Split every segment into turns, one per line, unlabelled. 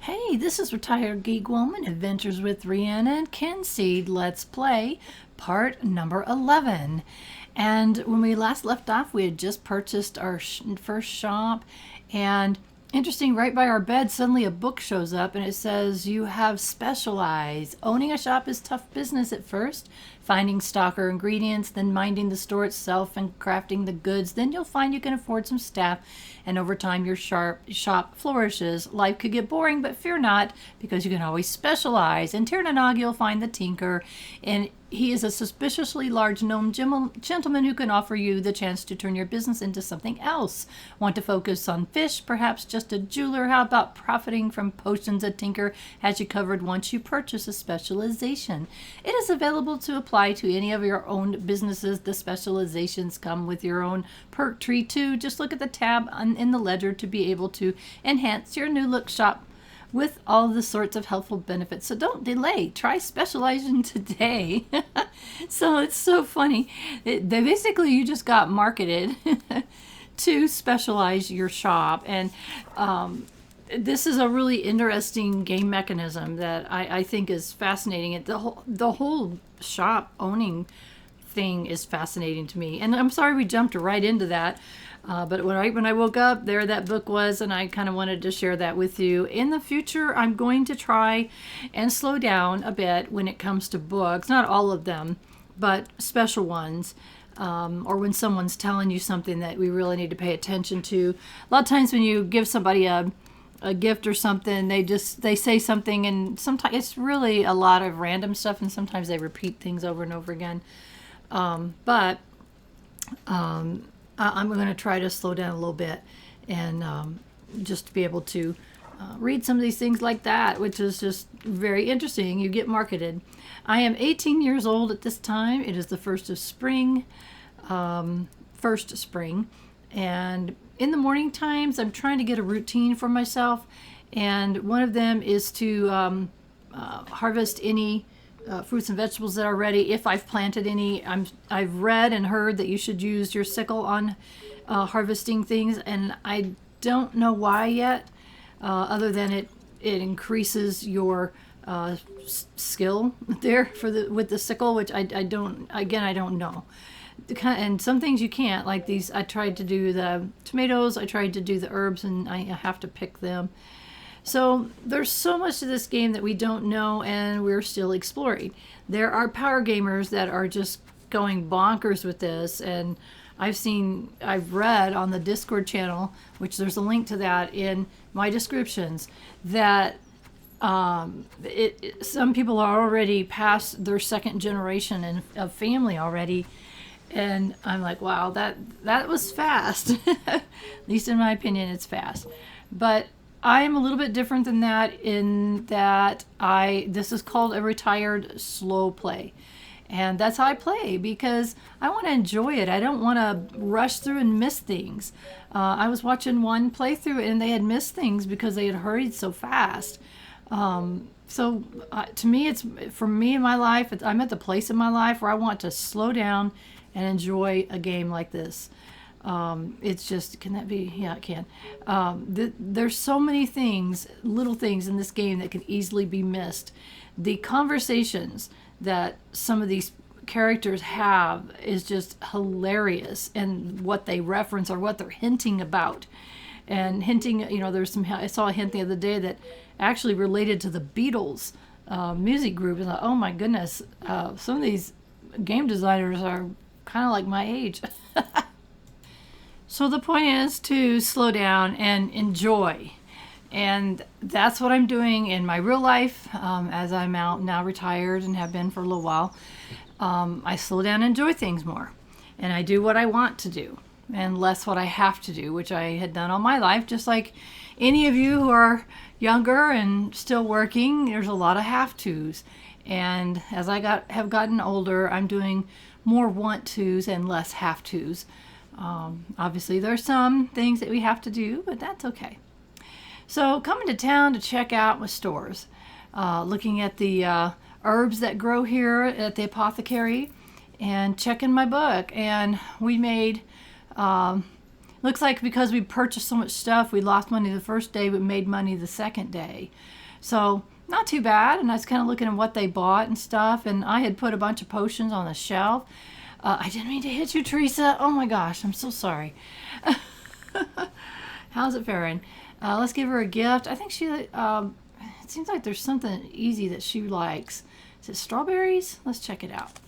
Hey, this is Retired Geek Woman Adventures with Rhianna and Kynseed Let's Play, part number 11. And when we last left off, we had just purchased our first shop, and interesting, right by our bed, suddenly a book shows up and it says, "You have specialized. Owning a shop is tough business at first. Finding stock or ingredients, then minding the store itself and crafting the goods. Then you'll find you can afford some staff, and over time your shop flourishes. Life could get boring, but fear not, because you can always specialize. In Tirnanog, you'll find the tinker, and he is a suspiciously large gnome gentleman who can offer you the chance to turn your business into something else. Want to focus on fish? Perhaps just a jeweler? How about profiting from potions? A tinker has you covered once you purchase a specialization. It is available to apply to any of your own businesses. The specializations come with your own perk tree too. Just look at the tab in the ledger to be able to enhance your new look shop with all the sorts of helpful benefits. So don't delay. Try specializing today." So it's so funny. You just got marketed to specialize your shop. And this is a really interesting game mechanism that I think is fascinating. The whole shop owning thing is fascinating to me. And I'm sorry we jumped right into that. But when I woke up, there that book was, and I kind of wanted to share that with you. In the future, I'm going to try and slow down a bit when it comes to books. Not all of them, but special ones. Or when someone's telling you something that we really need to pay attention to. A lot of times when you give somebody a gift or something, they say something, and sometimes it's really a lot of random stuff, and sometimes they repeat things over and over again. But I'm going to try to slow down a little bit and just to be able to read some of these things like that, which is just very interesting. You get marketed. I am 18 years old at this time. It is the first spring, and in the morning times, I'm trying to get a routine for myself, and one of them is to harvest any fruits and vegetables that are ready. If I've planted any, I've read and heard that you should use your sickle on harvesting things, and I don't know why yet, other than it increases your skill there with the sickle, which I don't know. And some things you can't, like these. I tried to do the tomatoes, I tried to do the herbs, and I have to pick them. So there's so much to this game that we don't know, and we're still exploring. There are power gamers that are just going bonkers with this, and I've read on the Discord channel, which there's a link to that in my descriptions, that some people are already past their second generation of family already, and I'm like, wow, that was fast. At least in my opinion, it's fast. But I am a little bit different than that, in that this is called a retired slow play. And that's how I play, because I want to enjoy it. I don't want to rush through and miss things. I was watching one playthrough and they had missed things because they had hurried so fast. To me, for me in my life, I'm at the place in my life where I want to slow down and enjoy a game like this. It's just, can that be? Yeah, it can. There's so many things, little things in this game that can easily be missed. The conversations that some of these characters have is just hilarious, and what they reference or what they're hinting about. And hinting, I saw a hint the other day that actually related to the Beatles music group. And oh my goodness, some of these game designers are kind of like my age. So the point is to slow down and enjoy. And that's what I'm doing in my real life, as I'm out now, retired, and have been for a little while. I slow down and enjoy things more. And I do what I want to do and less what I have to do, which I had done all my life. Just like any of you who are younger and still working, there's a lot of have-tos. And as I have gotten older, I'm doing more want-tos and less have-tos. Obviously, there are some things that we have to do, but that's okay. So coming to town to check out my stores, looking at the herbs that grow here at the apothecary, and checking my book. And we made Looks like because we purchased so much stuff, we lost money the first day, but made money the second day. So not too bad. And I was kind of looking at what they bought and stuff. And I had put a bunch of potions on the shelf. I didn't mean to hit you, Teresa. Oh my gosh, I'm so sorry. How's it faring? Let's give her a gift. I think she, it seems like there's something easy that she likes. Is it strawberries? Let's check it out.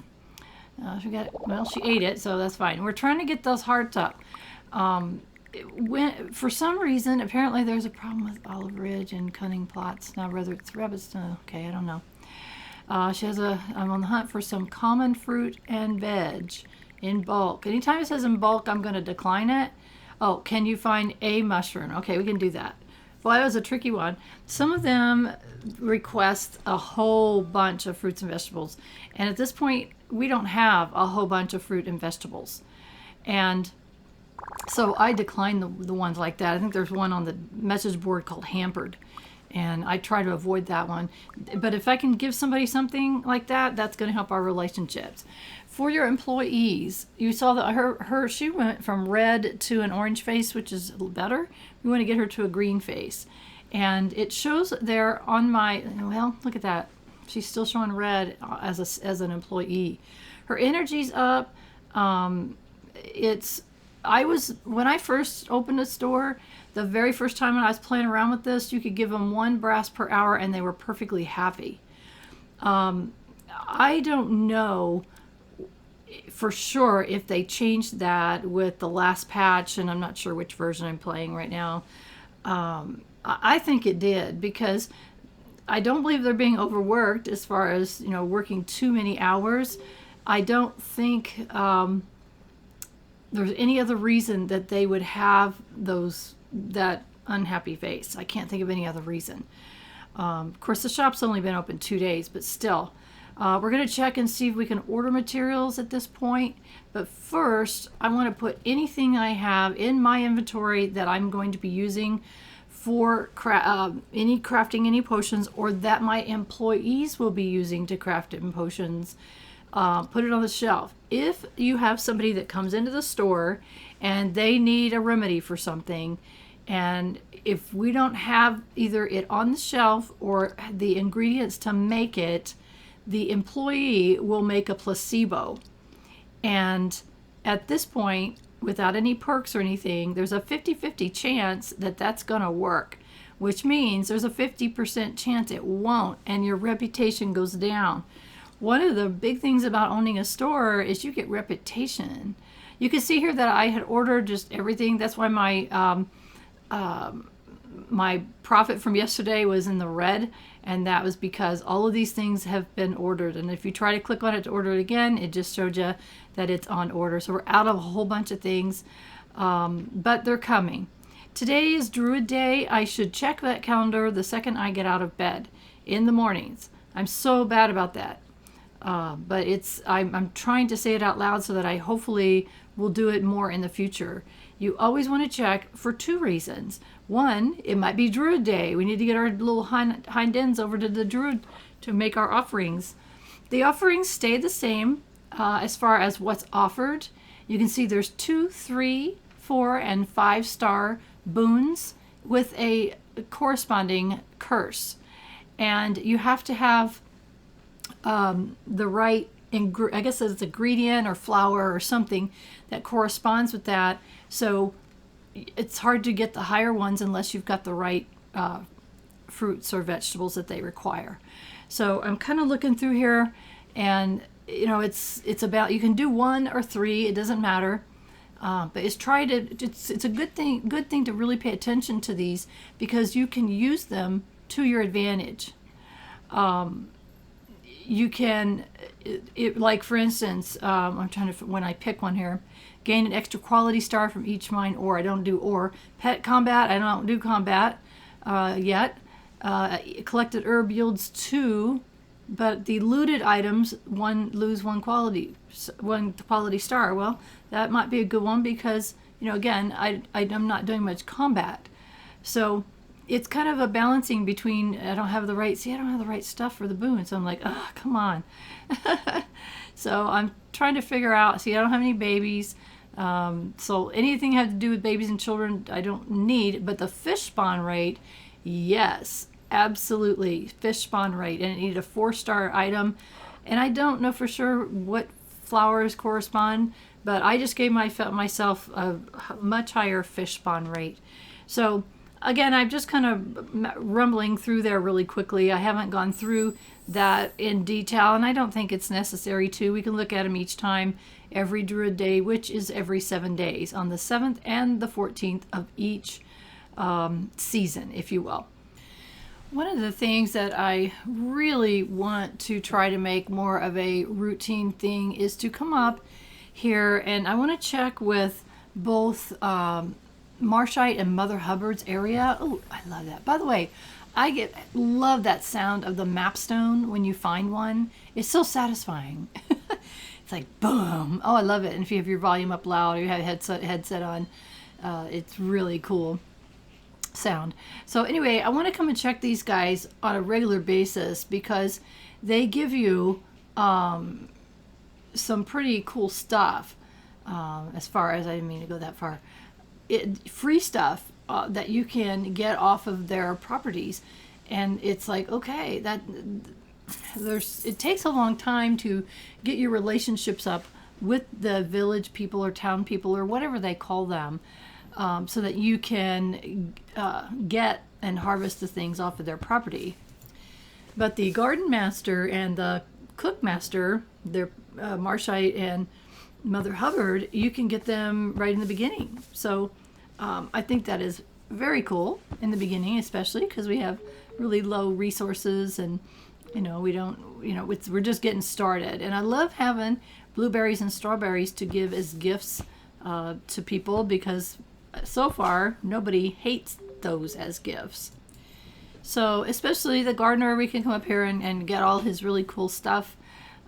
She ate it, so that's fine. We're trying to get those hearts up. For some reason, apparently there's a problem with Olive Ridge and Cunning Plots. Now, whether it's rabbits, okay, I don't know. I'm on the hunt for some common fruit and veg in bulk. Anytime it says in bulk, I'm going to decline it. Oh, can you find a mushroom? Okay, we can do that. Well, that was a tricky one. Some of them request a whole bunch of fruits and vegetables. And at this point, we don't have a whole bunch of fruit and vegetables. And so I decline the ones like that. I think there's one on the message board called hampered. And I try to avoid that one. But if I can give somebody something like that, that's going to help our relationships. For your employees, you saw that she went from red to an orange face, which is better. We want to get her to a green face. And it shows there on well, look at that. She's still showing red as an employee. Her energy's up. When I first opened a store, the very first time when I was playing around with this, you could give them 1 brass per hour and they were perfectly happy. I don't know for sure if they changed that with the last patch, and I'm not sure which version I'm playing right now. I think it did, because I don't believe they're being overworked as far as, working too many hours. I don't think there's any other reason that they would have that unhappy face. I can't think of any other reason. Of course, the shop's only been open 2 days, but still. We're going to check and see if we can order materials at this point. But first, I want to put anything I have in my inventory that I'm going to be using for crafting any potions, or that my employees will be using to craft it in potions. Put it on the shelf. If you have somebody that comes into the store and they need a remedy for something, and if we don't have either it on the shelf or the ingredients to make it, the employee will make a placebo. And at this point, without any perks or anything, there's a 50-50 chance that that's going to work, which means there's a 50% chance it won't, and your reputation goes down. One of the big things about owning a store is you get reputation. You can see here that I had ordered just everything. That's why my profit from yesterday was in the red, and that was because all of these things have been ordered. And if you try to click on it to order it again, it just showed you that it's on order. So we're out of a whole bunch of things, but they're coming. Today is Druid Day. I should check that calendar the second I get out of bed in the mornings. I'm so bad about that. But I'm trying to say it out loud so that I hopefully will do it more in the future. You always want to check for 2 reasons. One, it might be Druid Day. We need to get our little hind ends over to the Druid to make our offerings. The offerings stay the same as far as what's offered. You can see there's 2, 3, 4, and 5 star boons with a corresponding curse. And you have to have the right, I guess it's ingredient or flour or something that corresponds with that. So it's hard to get the higher ones unless you've got the right fruits or vegetables that they require. So I'm kind of looking through here, and it's about, you can do 1 or 3, it doesn't matter. But it's a good thing to really pay attention to these, because you can use them to your advantage. You can, like for instance, I'm trying to, when I pick one here, gain an extra quality star from each mine ore. I don't do ore. Pet combat, I don't do combat yet. Collected herb yields 2, but the looted items lose 1 quality star. Well, that might be a good one, because again, I'm not doing much combat, so it's kind of a balancing between, I don't have the right stuff for the boon. So I'm like, oh, come on. So I'm trying to figure out, I don't have any babies. So anything have to do with babies and children, I don't need. But the fish spawn rate, yes, absolutely, fish spawn rate, and it needed a 4-star item. And I don't know for sure what flowers correspond, but I just gave myself a much higher fish spawn rate. So again, I'm just kind of rumbling through there really quickly. I haven't gone through that in detail, and I don't think it's necessary to. We can look at them each time, every Druid day, which is every 7 days, on the 7th and the 14th of each season, if you will. One of the things that I really want to try to make more of a routine thing is to come up here, and I want to check with both Marshyte and Mother Hubbard's area. Oh, I love that. By the way, love that sound of the mapstone when you find one. It's so satisfying. It's like boom. Oh, I love it. And if you have your volume up loud or you have headset on, it's really cool sound. So anyway, I want to come and check these guys on a regular basis because they give you some pretty cool stuff. As far as, I didn't mean to go that far. Free stuff that you can get off of their properties, and it's like, okay, it takes a long time to get your relationships up with the village people or town people or whatever they call them, so that you can get and harvest the things off of their property. But the garden master and the cook master, they're Marshyte and Mother Hubbard, you can get them right in the beginning. So I think that is very cool in the beginning, especially because we have really low resources, and we're just getting started. And I love having blueberries and strawberries to give as gifts to people, because so far nobody hates those as gifts. So especially the gardener, we can come up here and get all his really cool stuff.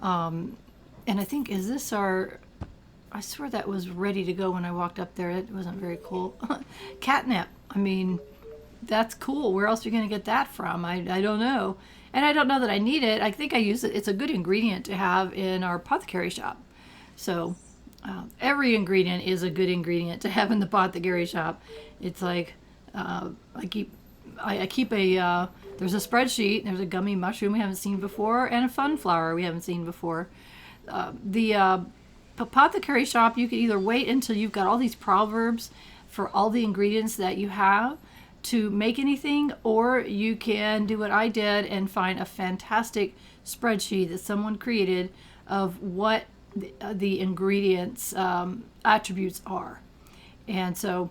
And I think, I swear that was ready to go when I walked up there. It wasn't very cool. Catnip. I mean, that's cool. Where else are you going to get that from? I don't know. And I don't know that I need it. I think I use it. It's a good ingredient to have in our apothecary shop. So every ingredient is a good ingredient to have in the apothecary shop. It's like I keep there's a spreadsheet. There's a gummy mushroom we haven't seen before, and a fun flower we haven't seen before. The apothecary shop, you can either wait until you've got all these proverbs for all the ingredients that you have to make anything, or you can do what I did and find a fantastic spreadsheet that someone created of what the ingredients attributes are. And so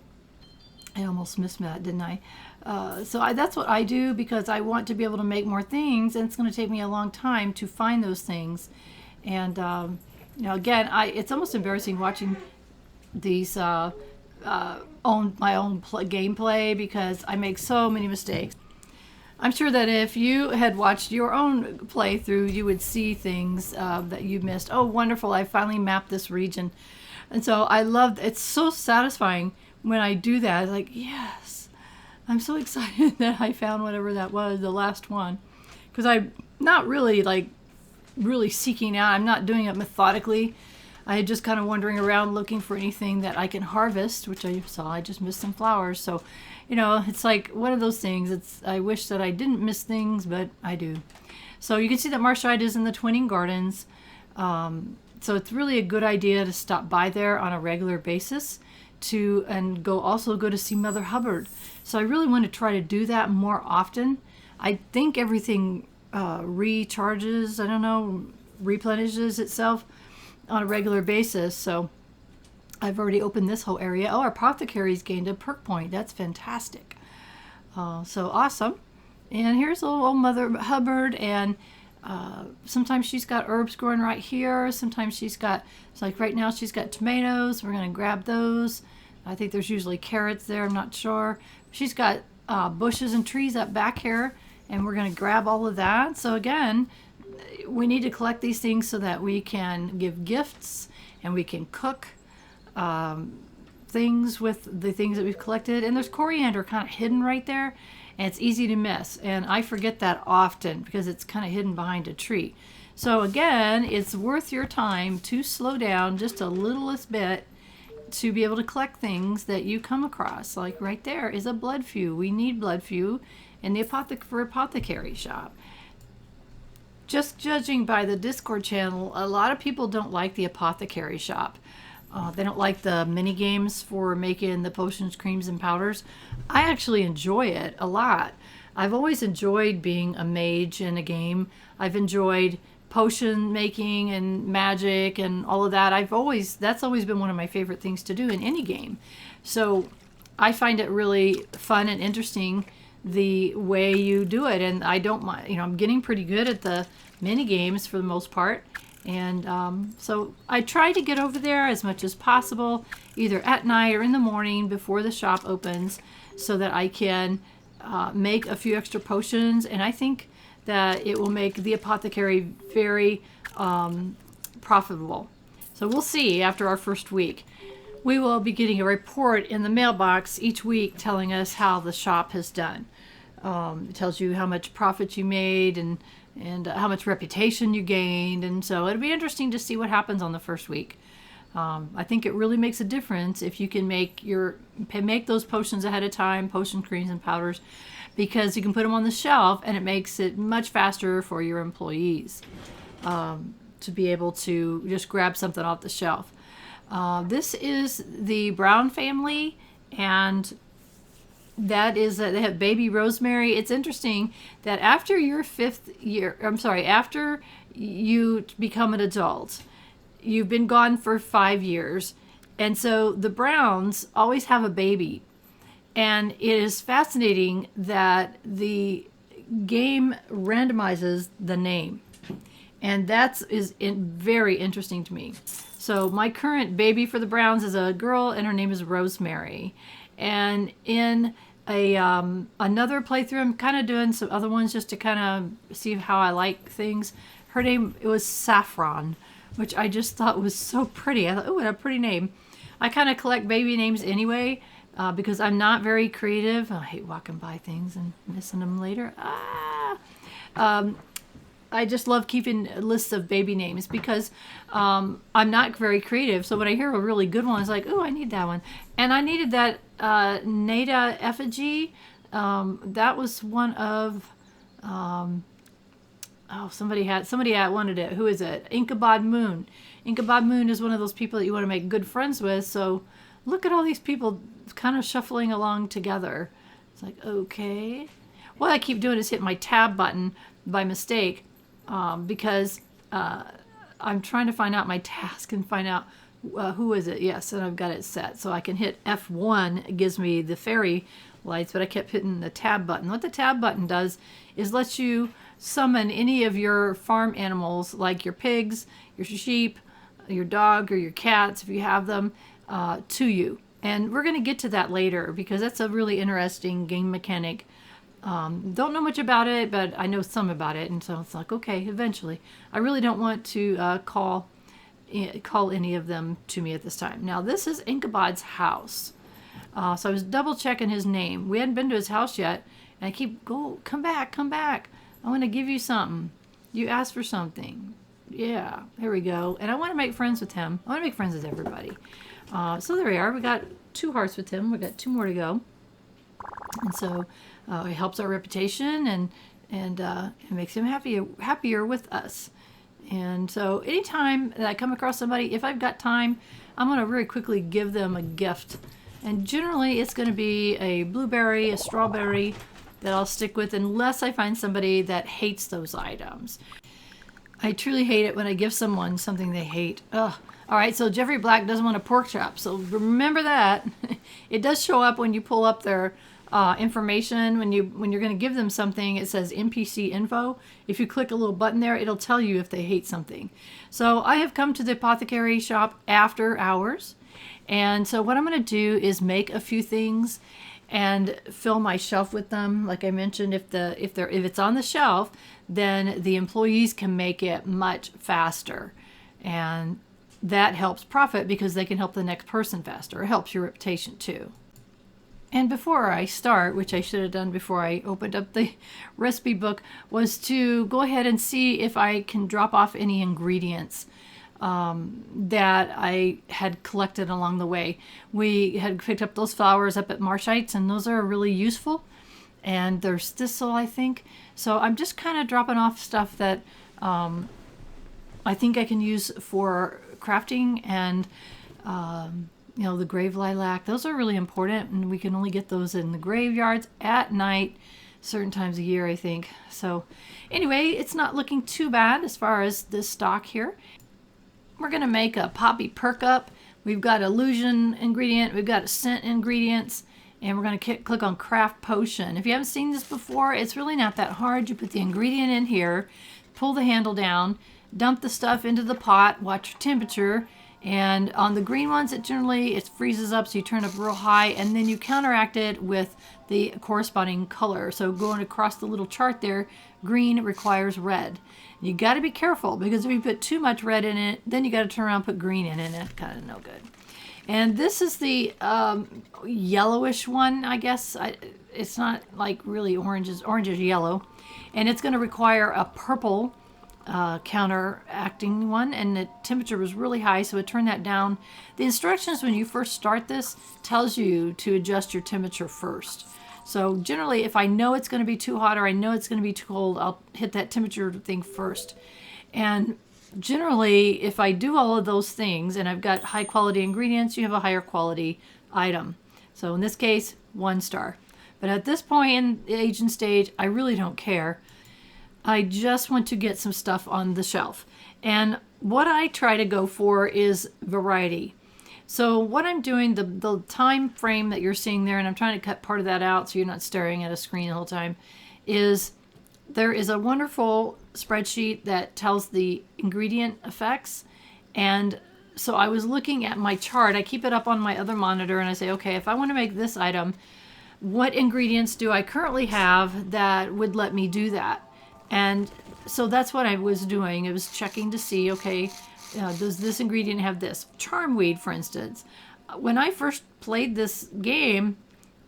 I almost missed that, didn't I? That's what I do, because I want to be able to make more things, and it's going to take me a long time to find those things. And again, it's almost embarrassing watching these my own gameplay, because I make so many mistakes. I'm sure that if you had watched your own playthrough, you would see things that you missed. Oh, wonderful, I finally mapped this region. And so it's so satisfying when I do that. Like, yes, I'm so excited that I found whatever that was, the last one. Because I'm not really really seeking out. I'm not doing it methodically. I just kind of wandering around looking for anything that I can harvest, which I saw. I just missed some flowers. So, it's like one of those things. I wish that I didn't miss things, but I do. So you can see that Marshyte is in the Twinning Gardens. So it's really a good idea to stop by there on a regular basis and also go to see Mother Hubbard. So I really want to try to do that more often. I think everything recharges, replenishes itself on a regular basis. So I've already opened this whole area. Oh, our apothecary's gained a perk point. That's fantastic. So awesome. And here's old Mother Hubbard, and sometimes she's got herbs growing right here. Sometimes like right now she's got tomatoes. We're going to grab those. I think there's usually carrots there. I'm not sure. She's got bushes and trees up back here, and we're going to grab all of that. So again, we need to collect these things so that we can give gifts and we can cook things with the things that we've collected. And there's coriander kind of hidden right there, and it's easy to miss. And I forget that often because it's kind of hidden behind a tree. So again, it's worth your time to slow down just a littlest bit, to be able to collect things that you come across. Like right there is a blood few. We need blood few in the apothecary shop. Just judging by the Discord channel, a lot of people don't like the apothecary shop. They don't like the mini games for making the potions, creams, and powders. I actually enjoy it a lot. I've always enjoyed being a mage in a game. I've enjoyed potion making and magic and all of that. That's always been one of my favorite things to do in any game. So I find it really fun and interesting the way you do it, and I don't mind. I'm getting pretty good at the mini games for the most part, and so I try to get over there as much as possible, either at night or in the morning before the shop opens, so that I can make a few extra potions. And I think that it will make the apothecary very profitable. So we'll see after our first week. We will be getting a report in the mailbox each week telling us how the shop has done. It tells you how much profit you made and how much reputation you gained. And so it'll be interesting to see what happens on the first week. I think it really makes a difference if you can make those potions ahead of time, potion creams and powders, because you can put them on the shelf and it makes it much faster for your employees to be able to just grab something off the shelf. This is the Brown family, and that is they have baby Rosemary. It's interesting that after your after you become an adult, you've been gone for 5 years, and so the Browns always have a baby. And it is fascinating that the game randomizes the name, and that is very interesting to me. So my current baby for the Browns is a girl, and her name is Rosemary. And in another playthrough, I'm kind of doing some other ones just to kind of see how I like things. Her name, it was Saffron, which I just thought was so pretty. I thought, oh, what a pretty name. I kind of collect baby names anyway because I'm not very creative. I hate walking by things and missing them later. I just love keeping lists of baby names because I'm not very creative. So when I hear a really good one, it's like, oh, I need that one. And I needed that Nada effigy. That was one of, somebody wanted it. Who is it? Inkabod Moon. Inkabod Moon is one of those people that you want to make good friends with. So look at all these people kind of shuffling along together. It's like, okay. What I keep doing is hit my tab button by mistake. Because I'm trying to find out my task and find out who is it. Yes, and I've got it set. So I can hit F1. It gives me the fairy lights, but I kept hitting the tab button. What the tab button does is lets you summon any of your farm animals, like your pigs, your sheep, your dog, or your cats, if you have them, to you. And we're going to get to that later because that's a really interesting game mechanic. Don't know much about it, but I know some about it, and so it's like, okay, eventually. I really don't want to call any of them to me at this time. Now, this is Inkabod's house. So I was double checking his name. We hadn't been to his house yet, and I keep, come back. I want to give you something. You asked for something. Yeah, here we go. And I want to make friends with him. I want to make friends with everybody. So there we are. We got 2 hearts with him. We got 2 more to go. And so it helps our reputation and it makes him happier with us. And so anytime that I come across somebody, if I've got time, I'm going to very quickly give them a gift. And generally it's going to be a blueberry, a strawberry that I'll stick with unless I find somebody that hates those items. I truly hate it when I give someone something they hate. Ugh. All right, so Jeffrey Black doesn't want a pork chop, so remember that. It does show up when you pull up their information. When you're going to give them something, it says NPC info. If you click a little button there, it'll tell you if they hate something. So I have come to the apothecary shop after hours, and so what I'm going to do is make a few things and fill my shelf with them. Like I mentioned, if it's on the shelf, then the employees can make it much faster, and that helps profit because they can help the next person faster. It helps your reputation too. And before I start, which I should have done before I opened up the recipe book, was to go ahead and see if I can drop off any ingredients. that I had collected along the way. We had picked up those flowers up at Marshytes, and those are really useful. And there's thistle, I think. So I'm just kind of dropping off stuff that I think I can use for crafting. And you know, the grave lilac, those are really important, and we can only get those in the graveyards at night certain times of year, I think. So anyway, it's not looking too bad as far as this stock here. We're going to make a poppy perk up. We've got illusion ingredient, we've got scent ingredients, and we're going to click on craft potion. If you haven't seen this before, it's really not that hard. You put the ingredient in here, pull the handle down, dump the stuff into the pot, watch your temperature, and on the green ones it freezes up, so you turn it up real high, and then you counteract it with the corresponding color. So going across the little chart there, green requires red. You got to be careful, because if you put too much red in it, then you got to turn around and put green in it, and it's kind of no good. And this is the yellowish one, I guess. It's not like really orange. Orange is yellow, and it's going to require a purple counteracting one, and the temperature was really high, so it turned that down. The instructions when you first start this tells you to adjust your temperature first. So generally, if I know it's going to be too hot or I know it's going to be too cold, I'll hit that temperature thing first. And generally, if I do all of those things and I've got high quality ingredients, you have a higher quality item. So in this case, 1 star. But at this point in the age and stage, I really don't care. I just want to get some stuff on the shelf. And what I try to go for is variety. So what I'm doing, the time frame that you're seeing there, and I'm trying to cut part of that out so you're not staring at a screen the whole time, is there is a wonderful spreadsheet that tells the ingredient effects. And so I was looking at my chart. I keep it up on my other monitor, and I say, okay, if I want to make this item, what ingredients do I currently have that would let me do that? And so that's what I was doing. I was checking to see, okay, does this ingredient have this? Charmweed, for instance. When I first played this game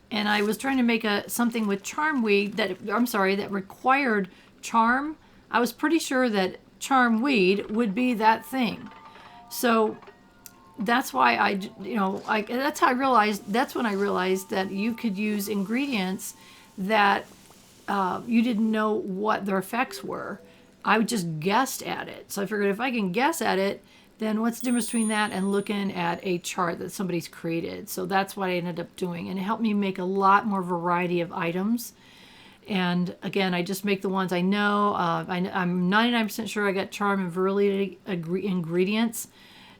and I was trying to make something with charmweed that required charm, I was pretty sure that charmweed would be that thing. So that's why that's how I realized, that's when I realized that you could use ingredients that you didn't know what their effects were. I just guessed at it. So I figured if I can guess at it, then what's the difference between that and looking at a chart that somebody's created? So that's what I ended up doing. And it helped me make a lot more variety of items. And again, I just make the ones I know. I'm 99% sure I got charm and virility ingredients.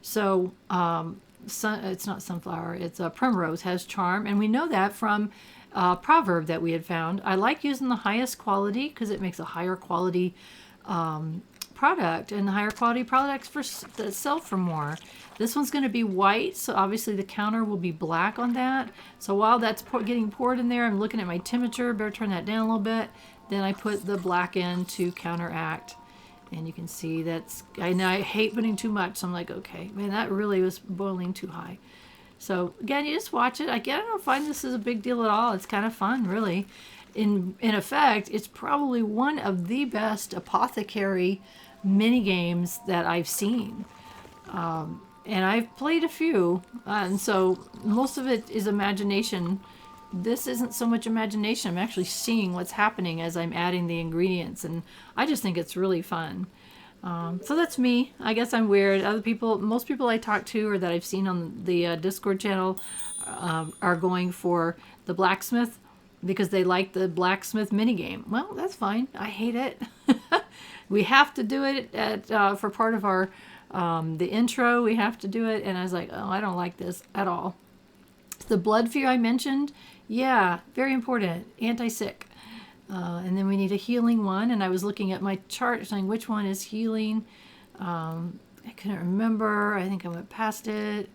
So it's not sunflower, it's primrose has charm. And we know that from proverb that we had found. I like using the highest quality because it makes a higher quality product, and the higher quality products that sell for more. This one's going to be white, so obviously the counter will be black on that. So while that's getting poured in there, I'm looking at my temperature. Better turn that down a little bit. Then I put the black in to counteract, and you can see I hate putting too much, so I'm like, okay, man, that really was boiling too high. So again, you just watch it. Again, I don't find this is a big deal at all. It's kind of fun, really. In effect, it's probably one of the best apothecary mini games that I've seen. And I've played a few, and so most of it is imagination. This isn't so much imagination. I'm actually seeing what's happening as I'm adding the ingredients, and I just think it's really fun. So that's me. I guess I'm weird. Most people I talk to or that I've seen on the Discord channel are going for the blacksmith because they like the blacksmith minigame. Well, that's fine. I hate it. We have to do it for part of our the intro. We have to do it, and I was like, oh, I don't like this at all. The blood fear I mentioned, yeah, very important. Anti-sick. And then we need a healing one, and I was looking at my chart saying which one is healing. I couldn't remember. I think I went past it.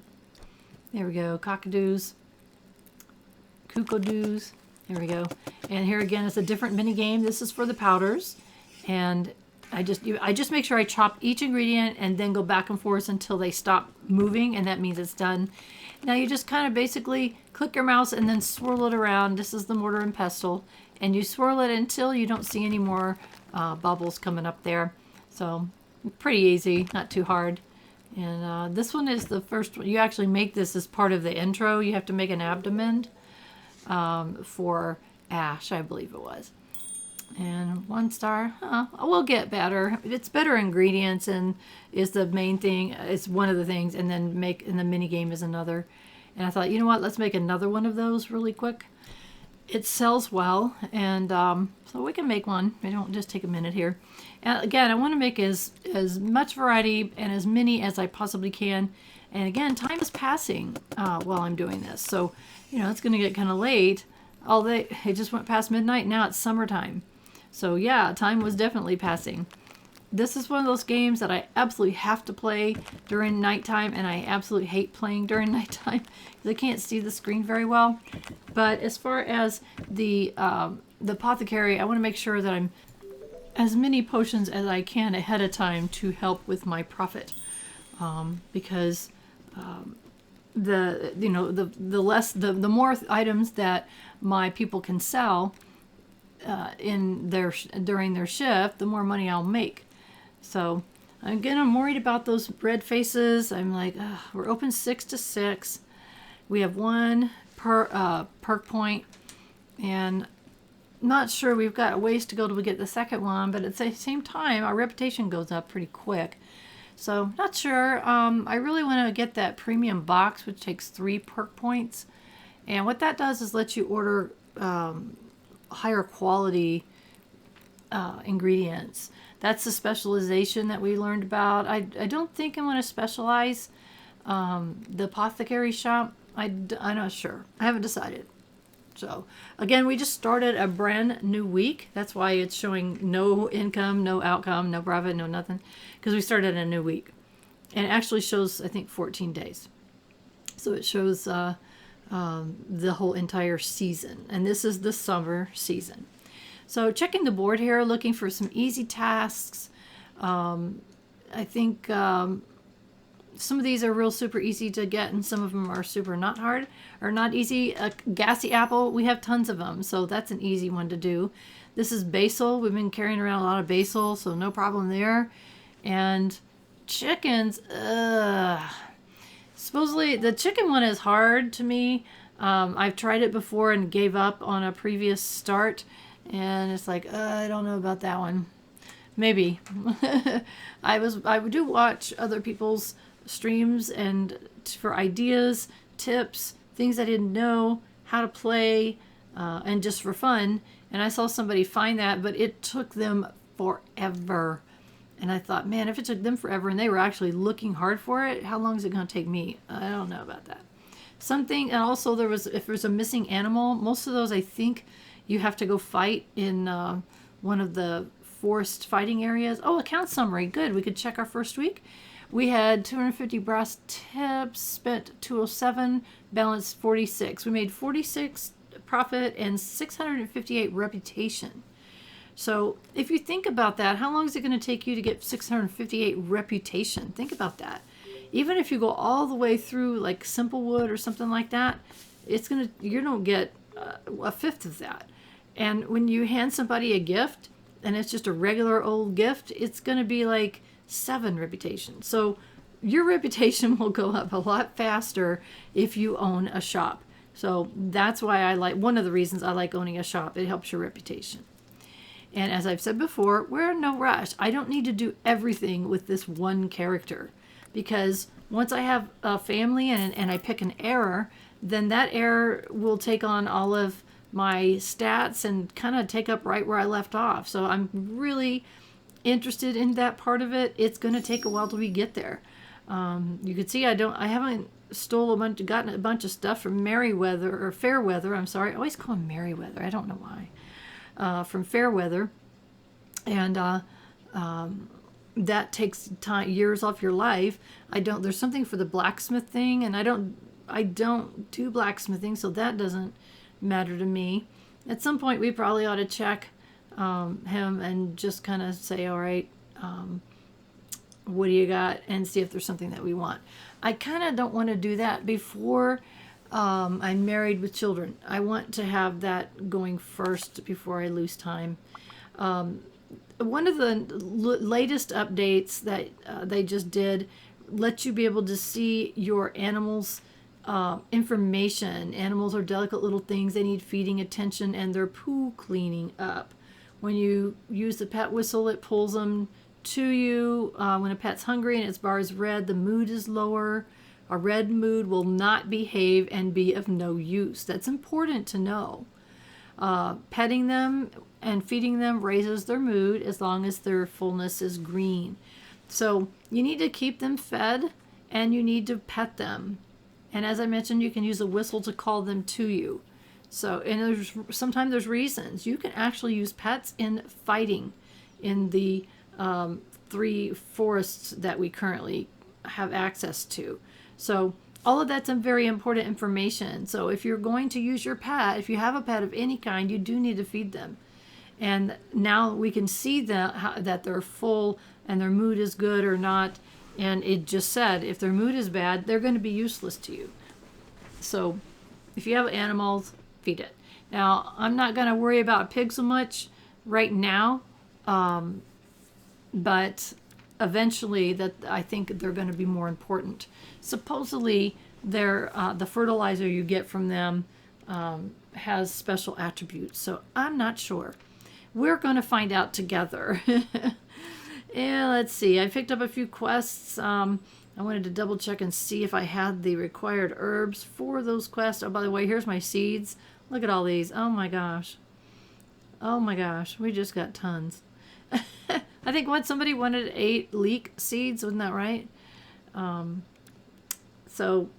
There we go. Cockadoos. Cuckodoos. There we go. And here again is a different mini game. This is for the powders, and I just make sure I chop each ingredient and then go back and forth until they stop moving, and that means it's done. Now you just kind of basically click your mouse and then swirl it around. This is the mortar and pestle, and you swirl it until you don't see any more bubbles coming up there. So pretty easy, not too hard. And this one is the first one. You actually make this as part of the intro. You have to make an abdomen for Ash, I believe it was. And 1 star. We'll get better. It's better ingredients and is the main thing. It's one of the things, and then the mini game is another. And I thought, you know what? Let's make another one of those really quick. It sells well, and so we can make one. I don't just take a minute here. And again, I want to make as much variety and as many as I possibly can. And again, time is passing while I'm doing this, so it's going to get kind of late. It just went past midnight. Now it's summertime, so yeah, time was definitely passing. This is one of those games that I absolutely have to play during nighttime, and I absolutely hate playing during nighttime because I can't see the screen very well. But as far as the apothecary, I want to make sure that I'm as many potions as I can ahead of time to help with my profit, because the more items that my people can sell during their shift, the more money I'll make. So again, I'm worried about those red faces. I'm like, we're open 6 to 6. We have 1 per perk point, and not sure, we've got a ways to go till we get the second one, but at the same time, our reputation goes up pretty quick. So not sure. I really want to get that premium box, which takes 3 perk points. And what that does is let you order higher quality ingredients. That's the specialization that we learned about. I don't think I want to specialize the apothecary shop. I'm not sure. I haven't decided. So again, we just started a brand new week. That's why it's showing no income, no outcome, no profit, no nothing, because we started a new week. And it actually shows, I think, 14 days. So it shows the whole entire season. And this is the summer season. So checking the board here, looking for some easy tasks. I think some of these are real super easy to get, and some of them are super not hard or not easy. A gassy apple, we have tons of them, so that's an easy one to do. This is basil. We've been carrying around a lot of basil, so no problem there. And chickens, supposedly the chicken one is hard to me. I've tried it before and gave up on a previous start, and it's like, I don't know about that one. Maybe. I do watch other people's streams and for ideas, tips, things I didn't know, how to play, and just for fun. And I saw somebody find that, but it took them forever. And I thought, man, if it took them forever and they were actually looking hard for it, how long is it going to take me? I don't know about that. Something, and also if there's a missing animal, most of those I think you have to go fight in one of the forest fighting areas. Oh, account summary. Good. We could check our first week. We had 250 brass tips, spent 207, balanced 46. We made 46 profit and 658 reputation. So if you think about that, how long is it going to take you to get 658 reputation? Think about that. Even if you go all the way through like Simplewood or something like that, you don't get a fifth of that. And when you hand somebody a gift and it's just a regular old gift, it's going to be like 7 reputation. So your reputation will go up a lot faster if you own a shop. So that's why one of the reasons I like owning a shop. It helps your reputation. And as I've said before, we're in no rush. I don't need to do everything with this one character, because once I have a family and I pick an error, then that error will take on all of my stats and kind of take up right where I left off. So I'm really interested in that part of it. It's going to take a while till we get there. You can see I haven't gotten a bunch of stuff from Fairweather. I'm sorry. I always call him Merriweather. I don't know why. From Fairweather. And that takes years off your life. There's something for the blacksmith thing, and I don't do blacksmithing, so that doesn't matter to me. At some point, we probably ought to check him and just kind of say, all right, what do you got, and see if there's something that we want. I kind of don't want to do that before I'm married with children. I want to have that going first before I lose time. One of the latest updates that they just did let you be able to see your animals' information. Animals are delicate little things. They need feeding, attention, and their poo cleaning up. When you use the pet whistle, it pulls them to you. When a pet's hungry and its bar is red, the mood is lower. A red mood will not behave and be of no use. That's important to know. Petting them and feeding them raises their mood as long as their fullness is green. So you need to keep them fed and you need to pet them. And as I mentioned, you can use a whistle to call them to you. So, and sometimes there's reasons. You can actually use pets in fighting in the 3 forests that we currently have access to. So all of that's very important information. So if you're going to use your pet, if you have a pet of any kind, you do need to feed them. And now we can see that they're full and their mood is good or not. And it just said, if their mood is bad, they're going to be useless to you. So if you have animals, feed it. Now, I'm not going to worry about pigs so much right now, but eventually that I think they're going to be more important. Supposedly, the fertilizer you get from them has special attributes, so I'm not sure. We're going to find out together. And let's see, I picked up a few quests. I wanted to double check and see if I had the required herbs for those quests. Oh, by the way, here's my seeds. Look at all these. Oh my gosh. Oh my gosh, we just got tons. I think somebody wanted 8 leek seeds, wasn't that right? So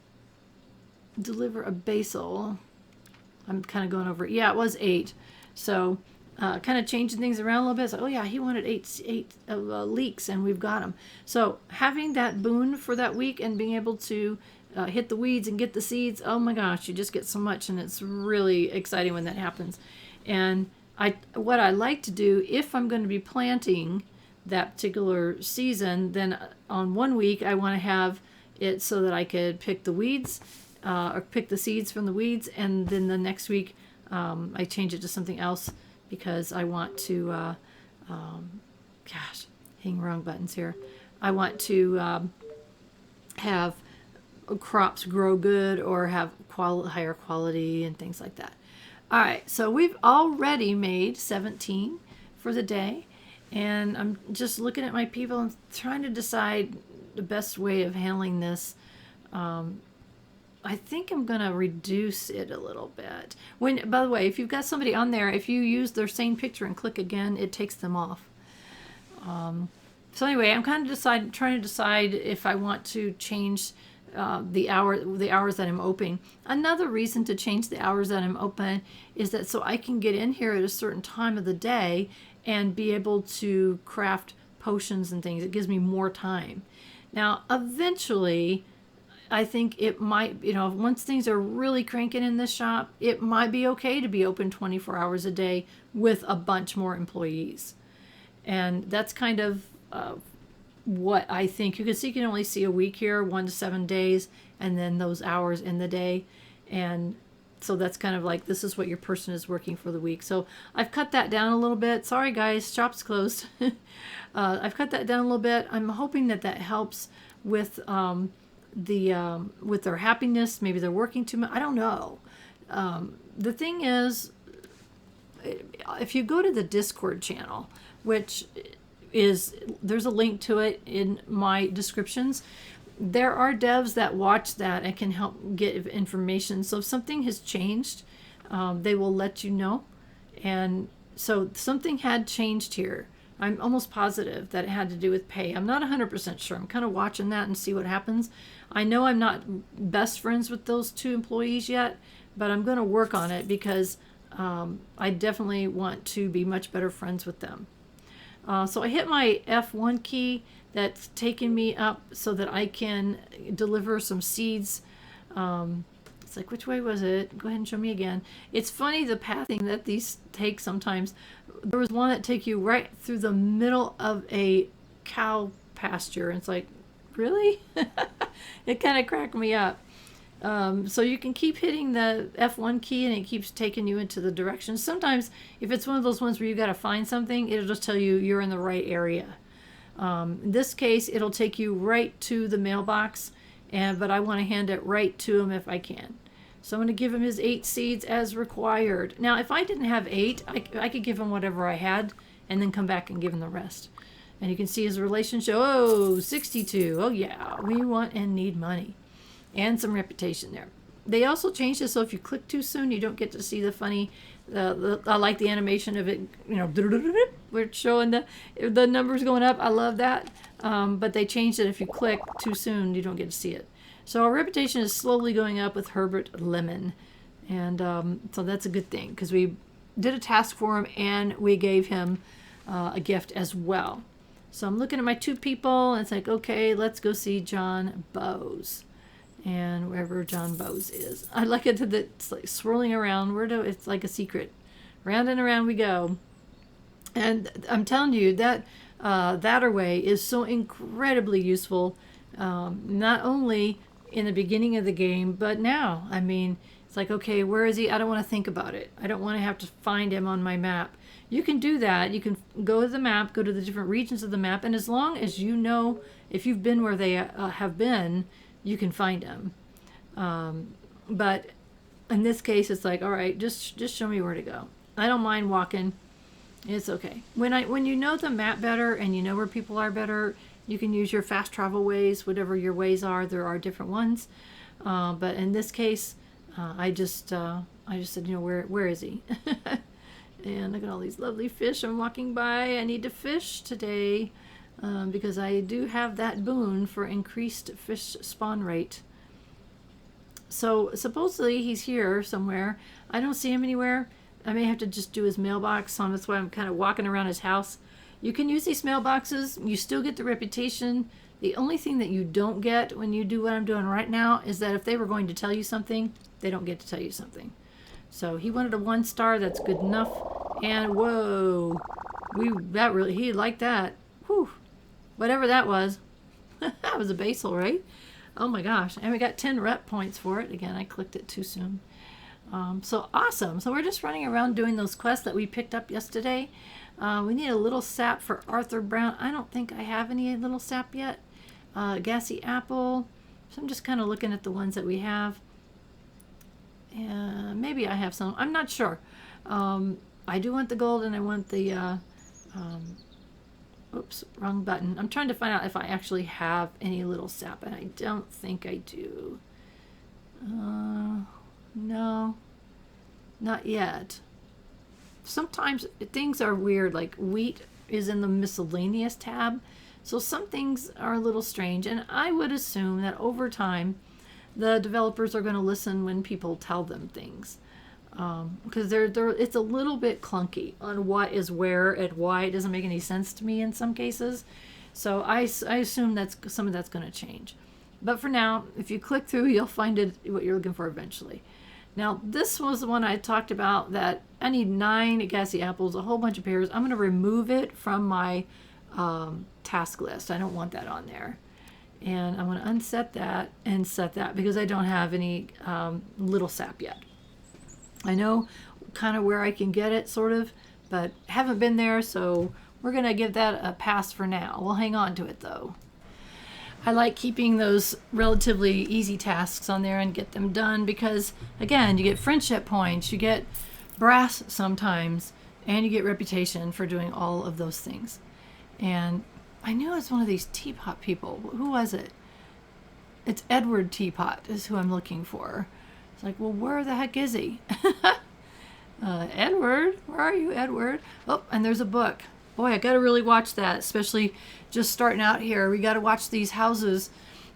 deliver a basil. I'm kind of going over it. Yeah, it was 8. So kind of changing things around a little bit. So, oh yeah, he wanted 8 leeks, and we've got them. So having that boon for that week and being able to hit the weeds and get the seeds, oh my gosh, you just get so much, and it's really exciting when that happens. And what I like to do, if I'm going to be planting that particular season, then on one week I want to have it so that I could pick the weeds or pick the seeds from the weeds, and then the next week I change it to something else because I want to, gosh, hitting wrong buttons here. I want to have crops grow good or have higher quality and things like that. All right, so we've already made 17 for the day, and I'm just looking at my people and trying to decide the best way of handling this. I think I'm going to reduce it a little bit. By the way, if you've got somebody on there, if you use their same picture and click again, it takes them off. So anyway, I'm kind of trying to decide if I want to change the hours that I'm open. Another reason to change the hours that I'm open is that so I can get in here at a certain time of the day and be able to craft potions and things. It gives me more time. Now, eventually, I think it might, once things are really cranking in this shop, it might be okay to be open 24 hours a day with a bunch more employees. And that's kind of what I think. You can only see a week here, 1 to 7 days, and then those hours in the day. And so that's kind of like, this is what your person is working for the week. So I've cut that down a little bit. Sorry guys, shop's closed. I've cut that down a little bit. I'm hoping that helps with with their happiness. Maybe they're working too much. I don't know. The thing is, if you go to the Discord channel, which there's a link to it in my descriptions, there are devs that watch that and can help get information. So if something has changed, they will let you know. And so something had changed here. I'm almost positive that it had to do with pay. I'm not 100% sure. I'm kind of watching that and see what happens. I know I'm not best friends with those 2 employees yet, but I'm going to work on it because I definitely want to be much better friends with them. So I hit my F1 key. That's taking me up so that I can deliver some seeds. It's like, which way was it? Go ahead and show me again. It's funny the pathing that these take sometimes. There was one that take you right through the middle of a cow pasture. And it's like, really? It kind of cracked me up. So you can keep hitting the F1 key and it keeps taking you into the directions. Sometimes if it's one of those ones where you got to find something, it'll just tell you you're in the right area. In this case, it'll take you right to the mailbox, but I want to hand it right to him if I can. So I'm going to give him his 8 seeds as required. Now, if I didn't have 8, I could give him whatever I had and then come back and give him the rest. And you can see his relationship. Oh, 62. Oh, yeah. We want and need money. And some reputation there. They also changed it so if you click too soon, you don't get to see the funny, I like the animation of it, you know, we're showing the numbers going up. I love that. But they changed it if you click too soon, you don't get to see it. So our reputation is slowly going up with Herbert Lemon. And so that's a good thing because we did a task for him and we gave him a gift as well. So I'm looking at my 2 people and it's like, okay, let's go see John Bowes. And wherever John Bowes is. I like it that it's like swirling around. It's like a secret. Round and around we go. And I'm telling you, that that-a-way is so incredibly useful, not only in the beginning of the game, but now. I mean, it's like, okay, where is he? I don't want to think about it. I don't want to have to find him on my map. You can do that. You can go to the map, go to the different regions of the map, and as long as you know, if you've been where they have been, you can find them. But in this case, it's like, all right, just show me where to go. I don't mind walking. It's okay. When you know the map better and you know where people are better, you can use your fast travel ways, whatever your ways are. There are different ones. But in this case, I just said, you know, where is he? And look at all these lovely fish I'm walking by. I need to fish today because I do have that boon for increased fish spawn rate. So supposedly he's here somewhere. I don't see him anywhere. I may have to just do his mailbox, so that's why I'm kind of walking around his house. You can use these mailboxes. You still get the reputation. The only thing that you don't get when you do what I'm doing right now is that if they were going to tell you something, they don't get to tell you something. So he wanted a 1 star. That's good enough. And whoa, he liked that. Whew, whatever that was. That was a basil, right? Oh my gosh. And we got 10 rep points for it. Again, I clicked it too soon. So awesome. So we're just running around doing those quests that we picked up yesterday. We need a little sap for Arthur Brown. I don't think I have any little sap yet. Gassy apple. So I'm just kind of looking at the ones that we have. Maybe I have some. I'm not sure. I do want the gold and I want the... oops, wrong button. I'm trying to find out if I actually have any little sap, and I don't think I do. No, not yet. Sometimes things are weird, like wheat is in the miscellaneous tab, so some things are a little strange, and I would assume that over time the developers are going to listen when people tell them things, because it's a little bit clunky on what is where and why. It doesn't make any sense to me in some cases, so I assume that some of that's going to change. But for now, if you click through, you'll find what you're looking for eventually. Now, this was the one I talked about that I need 9 gassy apples, a whole bunch of pears. I'm going to remove it from my task list. I don't want that on there. And I'm going to unset that and set that because I don't have any little sap yet. I know kind of where I can get it, sort of, but haven't been there, so we're going to give that a pass for now. We'll hang on to it, though. I like keeping those relatively easy tasks on there and get them done because, again, you get friendship points, you get brass sometimes, and you get reputation for doing all of those things. And I knew it's one of these teapot people. Who was it? It's Edward Teapot is who I'm looking for. It's like, well, where the heck is he? Edward, where are you, Edward? Oh, and there's a book. Boy, I got to really watch that, especially just starting out here. We got to watch these houses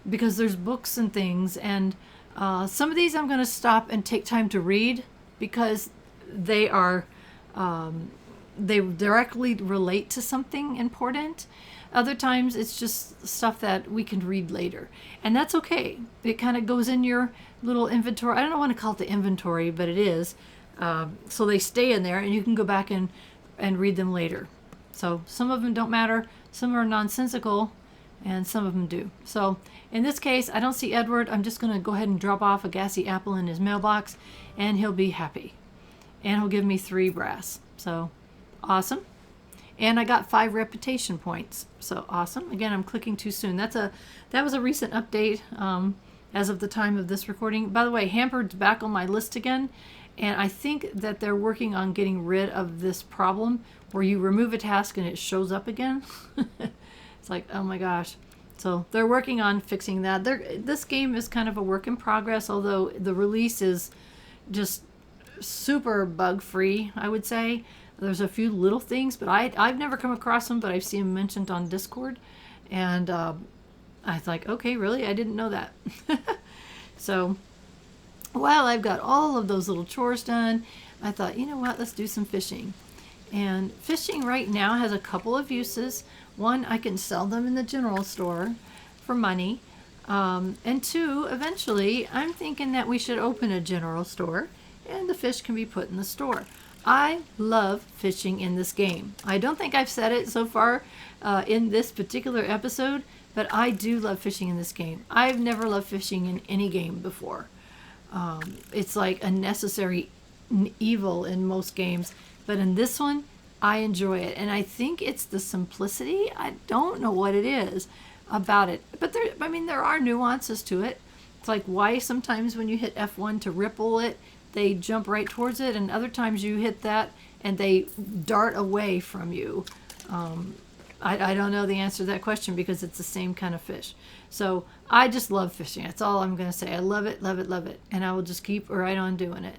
because there's books and things. And some of these I'm going to stop and take time to read because they are, they directly relate to something important. Other times it's just stuff that we can read later. And that's okay. It kind of goes in your little inventory. I don't want to call it the inventory, but it is. So they stay in there and you can go back and read them later. So some of them don't matter, some are nonsensical, and some of them do. So in this case, I don't see Edward. I'm just going to go ahead and drop off a gassy apple in his mailbox, and he'll be happy. And he'll give me 3 brass. So awesome. and I got 5 reputation points. So awesome. Again, I'm clicking too soon. That was a recent update as of the time of this recording. By the way, Hampered's back on my list again, and I think that they're working on getting rid of this problem where you remove a task and it shows up again. It's like, oh my gosh. So they're working on fixing that. This game is kind of a work in progress, although the release is just super bug free, I would say. There's a few little things, but I've never come across them, but I've seen them mentioned on Discord. And I was like, okay, really? I didn't know that. So while I've got all of those little chores done, I thought, you know what, let's do some fishing. And fishing right now has a couple of uses. One, I can sell them in the general store for money. And 2, eventually, I'm thinking that we should open a general store and the fish can be put in the store. I love fishing in this game. I don't think I've said it so far in this particular episode, but I do love fishing in this game. I've never loved fishing in any game before. It's like a necessary evil in most games, but in this one, I enjoy it. And I think it's the simplicity. I don't know what it is about it, but there are nuances to it. It's like why sometimes when you hit F1 to ripple it, they jump right towards it, and other times you hit that and they dart away from you. I don't know the answer to that question because it's the same kind of fish. So I just love fishing. That's all I'm going to say. I love it, love it, love it. And I will just keep right on doing it.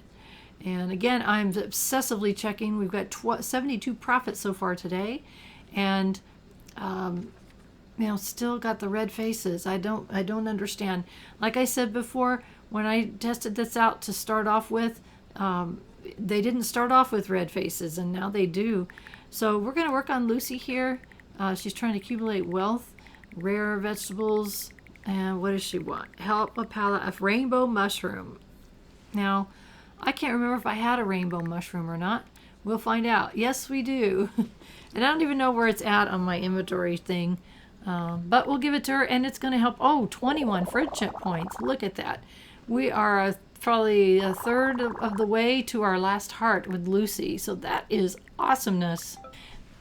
And again, I'm obsessively checking. We've got 72 profits so far today. And, still got the red faces. I don't understand. Like I said before, when I tested this out to start off with, they didn't start off with red faces, and now they do. So we're going to work on Lucy here. She's trying to accumulate wealth, rare vegetables, and what does she want? Help a palette of rainbow mushroom. Now, I can't remember if I had a rainbow mushroom or not. We'll find out. Yes, we do. And I don't even know where it's at on my inventory thing. But we'll give it to her, and it's going to help. Oh, 21 friendship points. Look at that. We are probably a third of the way to our last heart with Lucy. So that is awesomeness.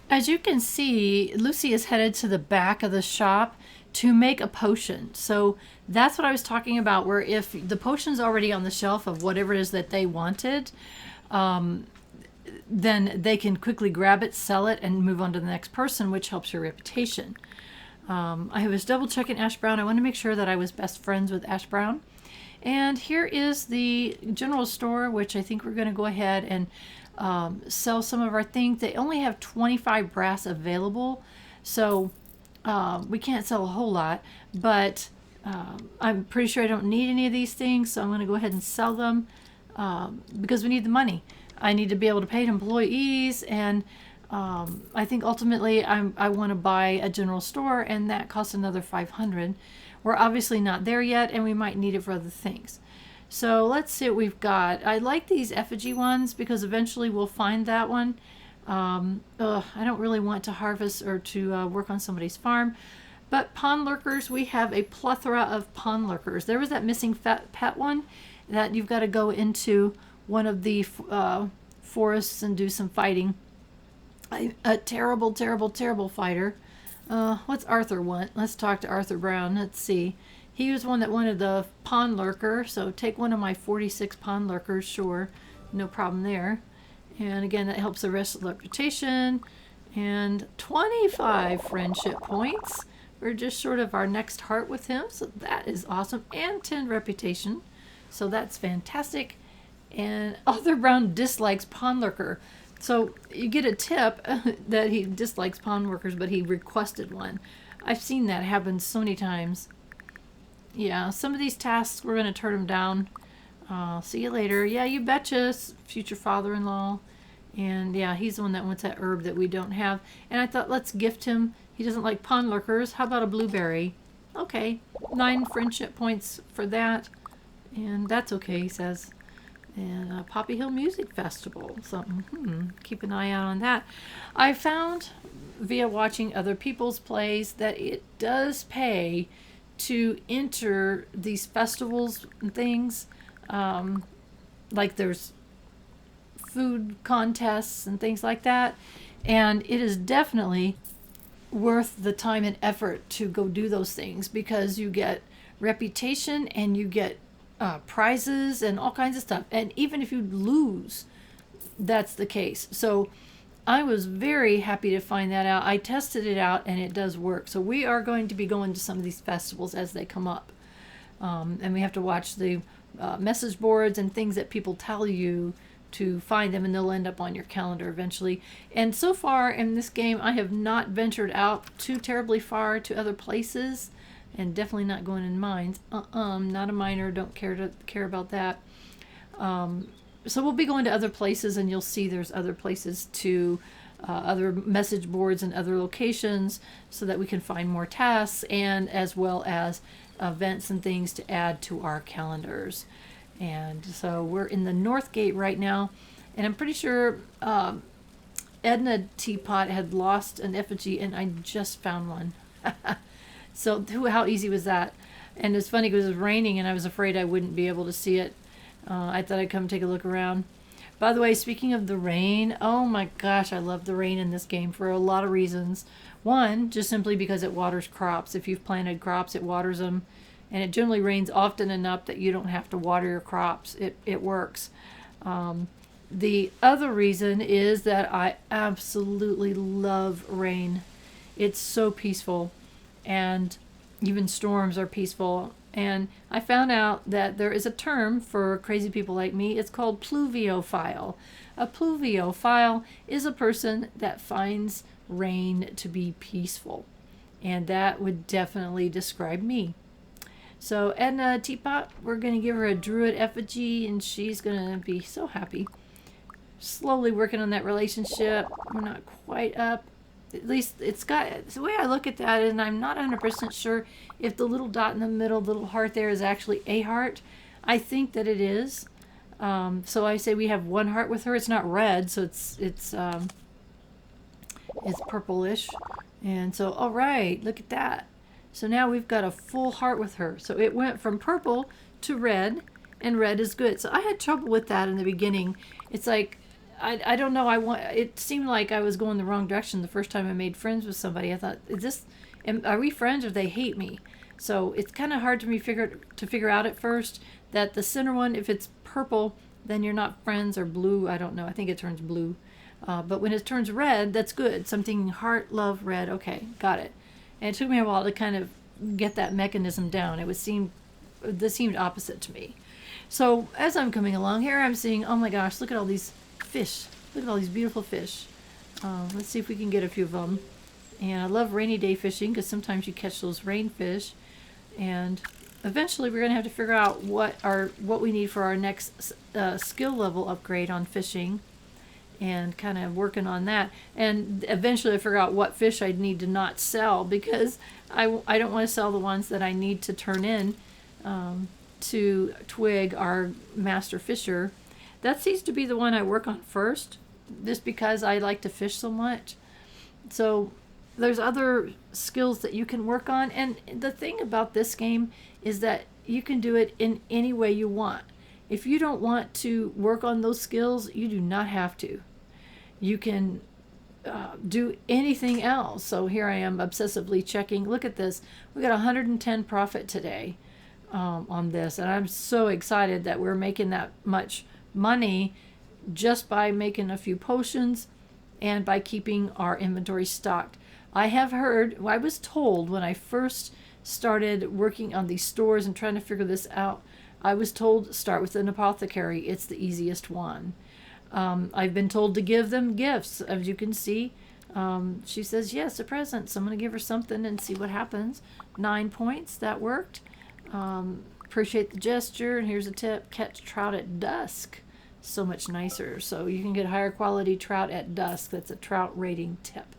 As you can see, Lucy is headed to the back of the shop to make a potion. So that's what I was talking about, where if the potion's already on the shelf of whatever it is that they wanted, then they can quickly grab it, sell it, and move on to the next person, which helps your reputation. I was double checking Ash Brown. I want to make sure that I was best friends with Ash Brown. And here is the general store, which I think we're going to go ahead and sell some of our things. They only have 25 brass available, so we can't sell a whole lot, but I'm pretty sure I don't need any of these things, so I'm going to go ahead and sell them because we need the money. I need to be able to pay employees, and I think ultimately I want to buy a general store, and that costs another 500. We're obviously not there yet, and we might need it for other things. So let's see what we've got. I like these effigy ones because eventually we'll find that one. I don't really want to harvest or to work on somebody's farm. But pond lurkers, we have a plethora of pond lurkers. There was that missing pet one that you've got to go into one of the forests and do some fighting. A terrible, terrible, terrible fighter. What's Arthur want? Let's talk to Arthur Brown. Let's see. He was one that wanted the pond lurker, so take one of my 46 pond lurkers, sure. No problem there. And again, that helps the rest of the reputation. And 25 friendship points. We're just short of our next heart with him, so that is awesome. And 10 reputation, so that's fantastic. And Arthur Brown dislikes pond lurker. So you get a tip that he dislikes pond workers, but he requested one. I've seen that happen so many times. Yeah, some of these tasks, we're going to turn them down. See you later. Yeah, you betcha, future father-in-law. And yeah, he's the one that wants that herb that we don't have. And I thought, let's gift him. He doesn't like pond lurkers. How about a blueberry? Okay, 9 friendship points for that. And that's okay, he says. And Poppy Hill Music Festival. So keep an eye out on that. I found via watching other people's plays that it does pay to enter these festivals and things. Like there's food contests and things like that. And it is definitely worth the time and effort to go do those things, because you get reputation and you get prizes and all kinds of stuff. And even if you lose, that's the case. So I was very happy to find that out. I tested it out and it does work. So we are going to be going to some of these festivals as they come up. And we have to watch the message boards and things that people tell you to find them, and they'll end up on your calendar eventually. And so far in this game, I have not ventured out too terribly far to other places, and definitely not going in mines. Not a miner, don't care about that. So we'll be going to other places, and you'll see there's other places to other message boards and other locations, so that we can find more tasks, and as well as events and things to add to our calendars. And so we're in the North Gate right now, and I'm pretty sure Edna Teapot had lost an effigy, and I just found one. So how easy was that? And it's funny because it was raining, and I was afraid I wouldn't be able to see it. I thought I'd come take a look around. By the way, speaking of the rain, oh my gosh, I love the rain in this game for a lot of reasons. One, just simply because it waters crops. If you've planted crops, it waters them. And it generally rains often enough that you don't have to water your crops. It works. The other reason is that I absolutely love rain. It's so peaceful, and even storms are peaceful. And I found out that there is a term for crazy people like me. It's called pluviophile. A pluviophile is a person that finds rain to be peaceful. And that would definitely describe me. So Edna Teapot, we're going to give her a druid effigy, and she's going to be so happy. Slowly working on that relationship. We're not quite up. At least it's the way I look at that, and I'm not 100% sure if the little dot in the middle, the little heart there, is actually a heart. I think that it is. So I say we have one heart with her. It's not red, so it's purplish. And so, all right, look at that. So now we've got a full heart with her. So it went from purple to red, and red is good. So I had trouble with that in the beginning. It's like, I don't know. It seemed like I was going the wrong direction the first time I made friends with somebody. I thought, are we friends or they hate me? So it's kind of hard to figure out at first that the center one, if it's purple, then you're not friends, or blue. I don't know. I think it turns blue. But when it turns red, that's good. Something heart, love, red. Okay, got it. And it took me a while to kind of get that mechanism down. This seemed opposite to me. So as I'm coming along here, I'm seeing, oh my gosh, look at all these fish. Look at all these beautiful fish. Let's see if we can get a few of them. And I love rainy day fishing, because sometimes you catch those rain fish. And eventually we're going to have to figure out what we need for our next skill level upgrade on fishing, and kind of working on that. And eventually I figure out what fish I'd need to not sell, because I don't want to sell the ones that I need to turn in to Twig, our master fisher. That seems to be the one I work on first, just because I like to fish so much. So there's other skills that you can work on. And the thing about this game is that you can do it in any way you want. If you don't want to work on those skills, you do not have to. You can do anything else. So here I am obsessively checking. Look at this. We got 110 profit today on this. And I'm so excited that we're making that much money just by making a few potions and by keeping our inventory stocked. I was told when I first started working on these stores and trying to figure this out, I was told start with an apothecary. It's the easiest one. I've been told to give them gifts. As you can see, she says, yes, a present. So I'm going to give her something and see what happens. 9 points. That worked. Appreciate the gesture. And here's a tip. Catch trout at dusk. So much nicer. So you can get higher quality trout at dusk. That's a trout rating tip.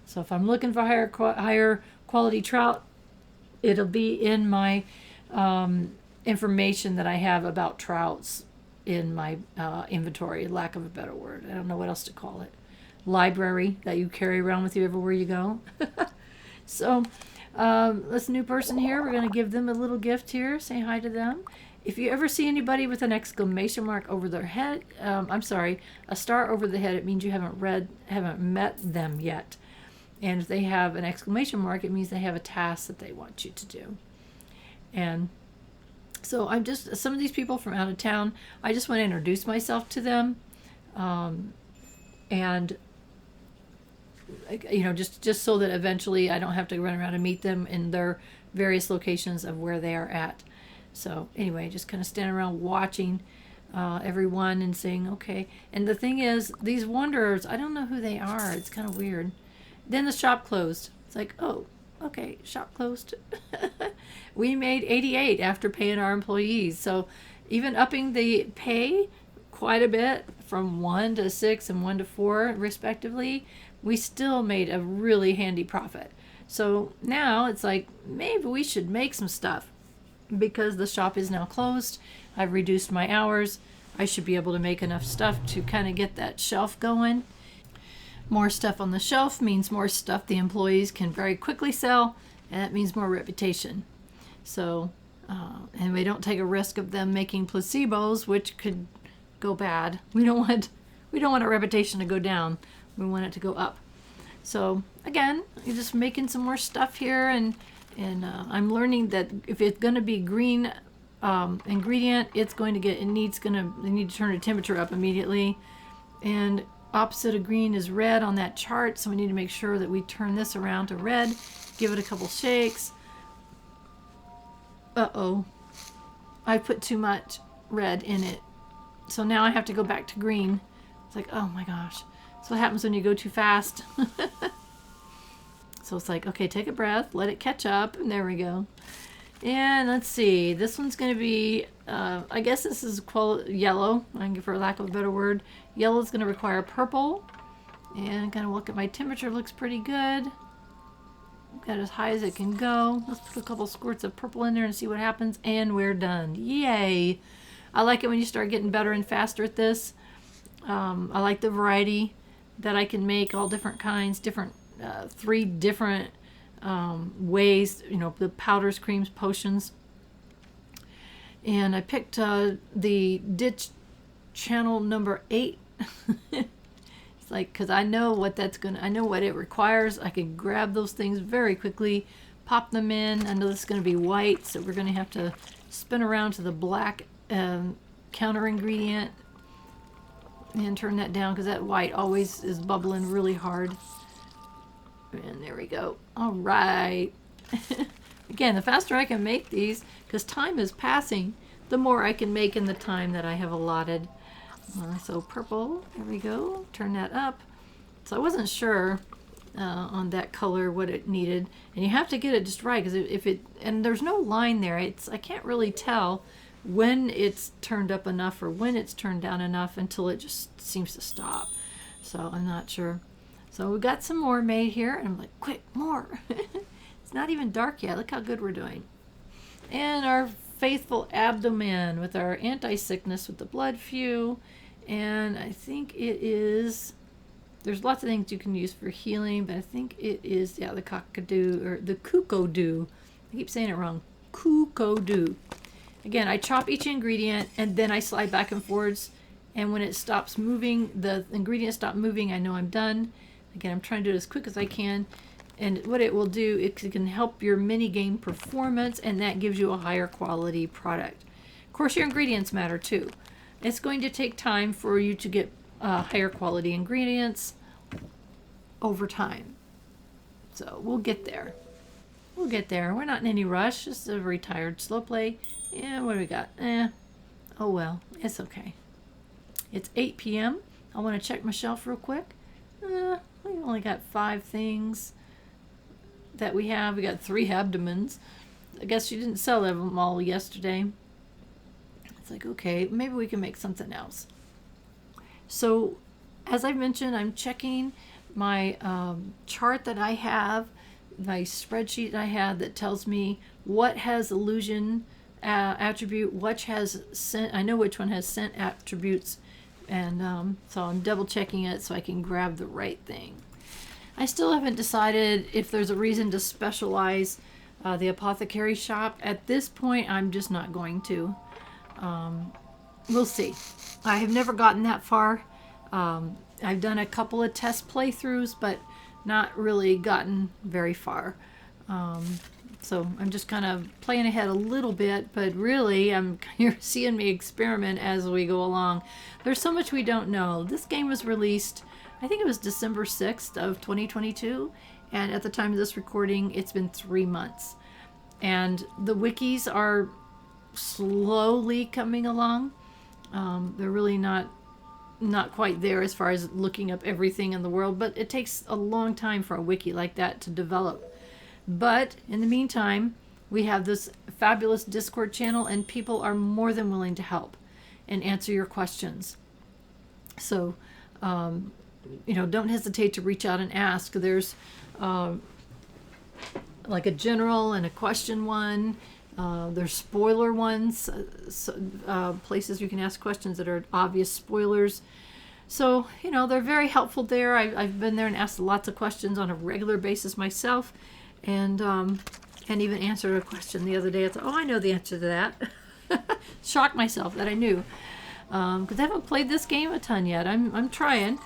So if I'm looking for higher quality trout, it'll be in my information that I have about trouts in my inventory, lack of a better word. I don't know what else to call it. Library that you carry around with you everywhere you go. So this new person here, we're going to give them a little gift here. Say hi to them. If you ever see anybody with an exclamation mark over their head, I'm sorry, a star over the head, it means you haven't met them yet. And if they have an exclamation mark, it means they have a task that they want you to do. And so some of these people from out of town, I just want to introduce myself to them. And just so that eventually I don't have to run around and meet them in their various locations of where they are at. So anyway, just kind of standing around watching everyone and saying, okay. And the thing is, these wanderers, I don't know who they are. It's kind of weird. Then the shop closed. It's like, oh, okay, shop closed. We made 88 after paying our employees. So even upping the pay quite a bit from 1 to 6 and 1 to 4 respectively, we still made a really handy profit. So now it's like, maybe we should make some stuff. Because the shop is now closed, I've reduced my hours. I should be able to make enough stuff to kind of get that shelf going. More stuff on the shelf means more stuff the employees can very quickly sell, and that means more reputation. So, and we don't take a risk of them making placebos, which could go bad. We don't want our reputation to go down. We want it to go up. So again, you're just making some more stuff here, and I'm learning that if it's going to be green ingredient, they need to turn the temperature up immediately. And opposite of green is red on that chart, so we need to make sure that we turn this around to red. Give it a couple shakes. Uh-oh. I put too much red in it. So now I have to go back to green. It's like, oh my gosh. That's what happens when you go too fast. So it's like, okay, take a breath, let it catch up, and there we go. And let's see, this one's going to be, I guess this is yellow, for lack of a better word. Yellow is going to require purple. And kind of look at my temperature, looks pretty good. Got as high as it can go. Let's put a couple squirts of purple in there and see what happens. And we're done. Yay! I like it when you start getting better and faster at this. I like the variety that I can make, all different kinds, 3 different ways, the powders, creams, potions. And I picked the ditch channel number 8. It's like, because I know what I know what it requires. I can grab those things very quickly, pop them in. I know this is going to be white, so we're going to have to spin around to the black counter ingredient and turn that down, because that white always is bubbling really hard. And there we go. All right. Again, the faster I can make these, because time is passing, the more I can make in the time that I have allotted. So purple, there we go. Turn that up. So I wasn't sure on that color what it needed, and you have to get it just right, because and there's no line there. I can't really tell when it's turned up enough or when it's turned down enough until it just seems to stop. So I'm not sure. So we got some more made here, and I'm like, quick, more. It's not even dark yet. Look how good we're doing. And our faithful abdomen with our anti-sickness with the blood few. And I think it is, there's lots of things you can use for healing, but I think it is, the cockadoo, or the cuckoo. I keep saying it wrong. Cuckoo. Again, I chop each ingredient, and then I slide back and forwards. And when it stops moving, the ingredients stop moving, I know I'm done. Again, I'm trying to do it as quick as I can. And what it will do, it can help your mini game performance, and that gives you a higher quality product. Of course, your ingredients matter too. It's going to take time for you to get higher quality ingredients over time. So we'll get there. We'll get there. We're not in any rush. This is a retired slow play. Yeah, what do we got? Oh well, it's okay. It's 8 p.m. I want to check my shelf real quick. We only got 5 things that we have. We got 3 abdomens. I guess you didn't sell them all yesterday. It's like, okay, maybe we can make something else. So, as I mentioned, I'm checking my chart that I have, my spreadsheet I have that tells me what has illusion attribute, which has scent. I know which one has scent attributes, and so I'm double checking it so I can grab the right thing. I still haven't decided if there's a reason to specialize the apothecary shop. At this point, I'm just not going to. We'll see. I have never gotten that far. I've done a couple of test playthroughs, but not really gotten very far. So I'm just kind of playing ahead a little bit, but really you're seeing me experiment as we go along. There's so much we don't know. This game was released, I think it was December 6th of 2022, and at the time of this recording, it's been 3 months. And the wikis are slowly coming along. They're really not quite there as far as looking up everything in the world, but it takes a long time for a wiki like that to develop. But in the meantime, we have this fabulous Discord channel, and people are more than willing to help and answer your questions. So, don't hesitate to reach out and ask. There's like a general and a question one. There's spoiler ones, places you can ask questions that are obvious spoilers. So, they're very helpful there. I've been there and asked lots of questions on a regular basis myself, and even answered a question the other day. I thought, oh, I know the answer to that. Shocked myself that I knew, because I haven't played this game a ton yet. I'm trying.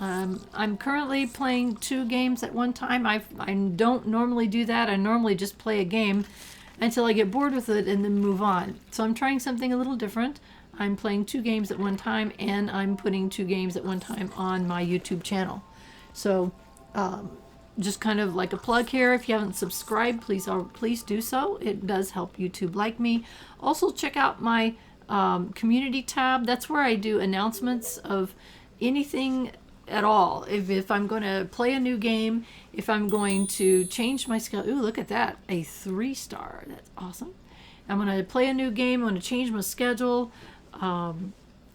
I'm currently playing 2 games at one time. I don't normally do that. I normally just play a game until I get bored with it and then move on. So I'm trying something a little different. I'm playing 2 games at one time, and I'm putting 2 games at one time on my YouTube channel. So just kind of like a plug here. If you haven't subscribed, please do so. It does help YouTube like me. Also check out my community tab. That's where I do announcements of anything at all. If I'm going to play a new game, if I'm going to change my schedule. Ooh, look at that, a 3-star. That's awesome. I'm going to play a new game. I'm going to change my schedule.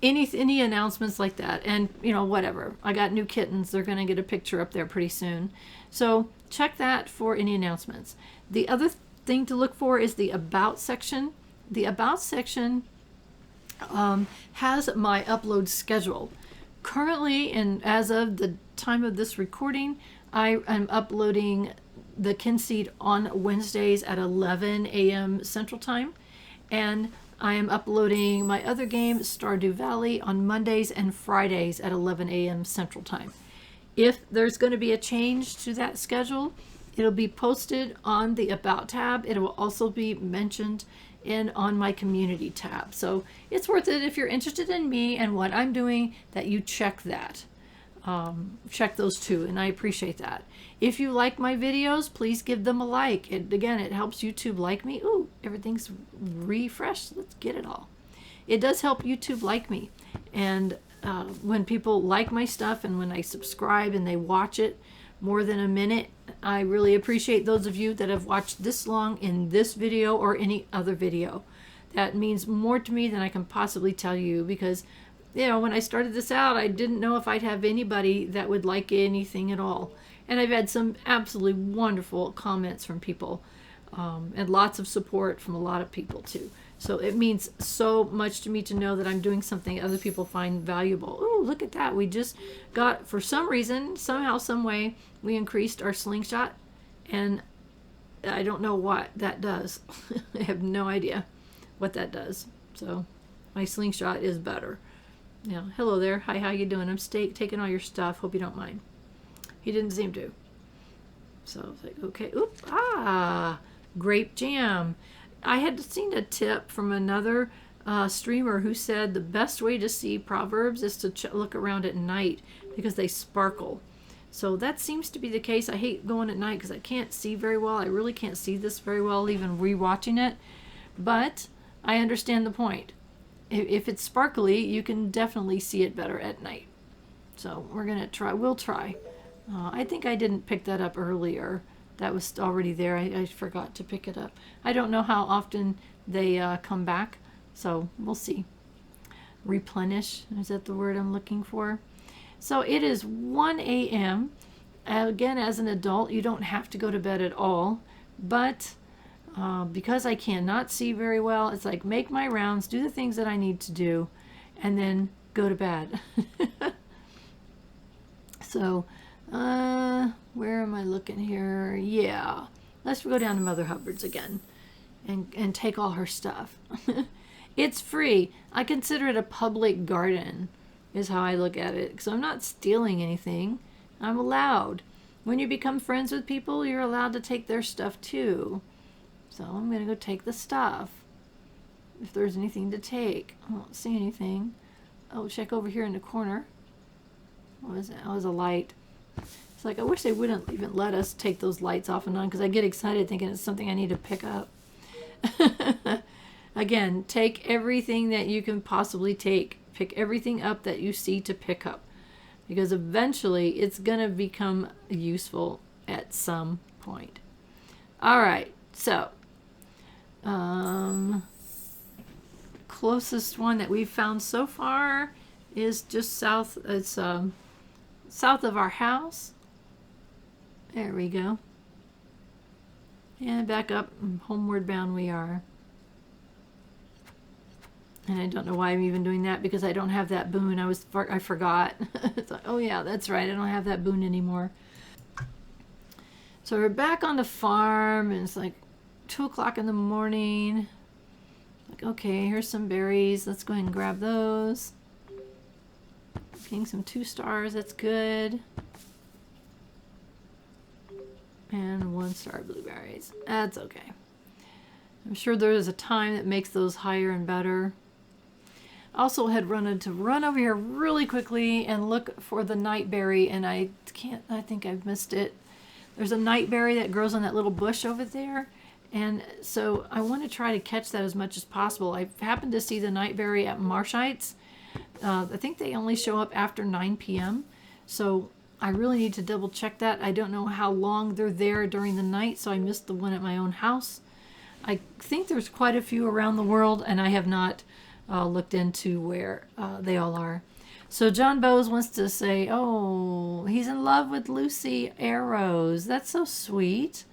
Any announcements like that, and whatever. I got new kittens. They're going to get a picture up there pretty soon. So check that for any announcements. The other thing to look for is the About section. The About section has my upload schedule. Currently, and as of the time of this recording, I am uploading the Kynseed on Wednesdays at 11 a.m. Central Time, and I am uploading my other game, Stardew Valley, on Mondays and Fridays at 11 a.m. Central Time. If there's going to be a change to that schedule, it'll be posted on the About tab. It will also be mentioned on my community tab. So it's worth it if you're interested in me and what I'm doing, that you check that. Check those 2, and I appreciate that. If you like my videos, please give them a like. Again, it helps YouTube like me. Ooh, everything's refreshed. Let's get it all. It does help YouTube like me. And when people like my stuff and when I subscribe and they watch it more than a minute, I really appreciate those of you that have watched this long in this video or any other video. That means more to me than I can possibly tell you, because when I started this out, I didn't know if I'd have anybody that would like anything at all. And I've had some absolutely wonderful comments from people, and lots of support from a lot of people too. So it means so much to me to know that I'm doing something other people find valuable. Ooh, look at that. We just got, for some reason, somehow, some way, we increased our slingshot, and I don't know what that does. I have no idea what that does. So my slingshot is better. Yeah, hello there. Hi, how you doing? I'm taking all your stuff. Hope you don't mind. He didn't seem to. So I was like, okay. Oop, grape jam. I had seen a tip from another streamer who said the best way to see proverbs is to look around at night because they sparkle. So that seems to be the case. I hate going at night because I can't see very well. I really can't see this very well, even rewatching it. But I understand the point. If it's sparkly, you can definitely see it better at night. So we're going to try. We'll try. I think I didn't pick that up earlier. That was already there. I forgot to pick it up. I don't know how often they come back, so we'll see. Replenish, is that the word I'm looking for? So it is 1 a.m. Again, as an adult, you don't have to go to bed at all, but because I cannot see very well, it's like make my rounds, do the things that I need to do, and then go to bed. So where am I looking here? Yeah, let's go down to Mother Hubbard's again and take all her stuff. It's free. I consider it a public garden, is how I look at it. Because I'm not stealing anything. I'm allowed. When you become friends with people, you're allowed to take their stuff too. So I'm going to go take the stuff. If there's anything to take. I don't see anything. Oh, check over here in the corner. What was it? Oh, it was a light. It's like, I wish they wouldn't even let us take those lights off and on, because I get excited thinking it's something I need to pick up. Again, take everything that you can possibly take. Pick everything up that you see to pick up, because eventually it's going to become useful at some point. All right, so closest one that we've found so far is just south. It's south of our house. There we go. And back up, homeward bound we are. And I don't know why I'm even doing that, because I don't have that boon. I forgot. It's like, oh yeah, that's right. I don't have that boon anymore. So we're back on the farm, and it's like 2 o'clock in the morning. Like, okay, here's some berries. Let's go ahead and grab those. Getting some 2 stars. That's good. And 1 star blueberries. That's okay. I'm sure there is a time that makes those higher and better. Also had run over here really quickly and look for the nightberry, and I think I've missed it. There's a nightberry that grows on that little bush over there, and so I want to try to catch that as much as possible. I happened to see the nightberry at Marshyte's. I think they only show up after 9 p.m. So I really need to double check that. I don't know how long they're there during the night, so I missed the one at my own house. I think there's quite a few around the world, and I have not looked into where they all are. So John Bowes wants to say, oh, he's in love with Lucy Arrows. That's so sweet.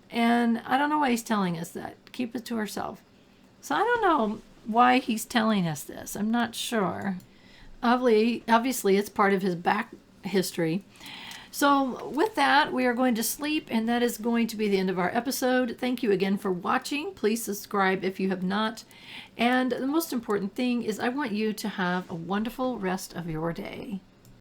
And I don't know why he's telling us that. Keep it to herself. So I don't know why he's telling us this. I'm not sure. Obviously, it's part of his back history. So with that, we are going to sleep, and that is going to be the end of our episode. Thank you again for watching. Please subscribe if you have not. And the most important thing is I want you to have a wonderful rest of your day.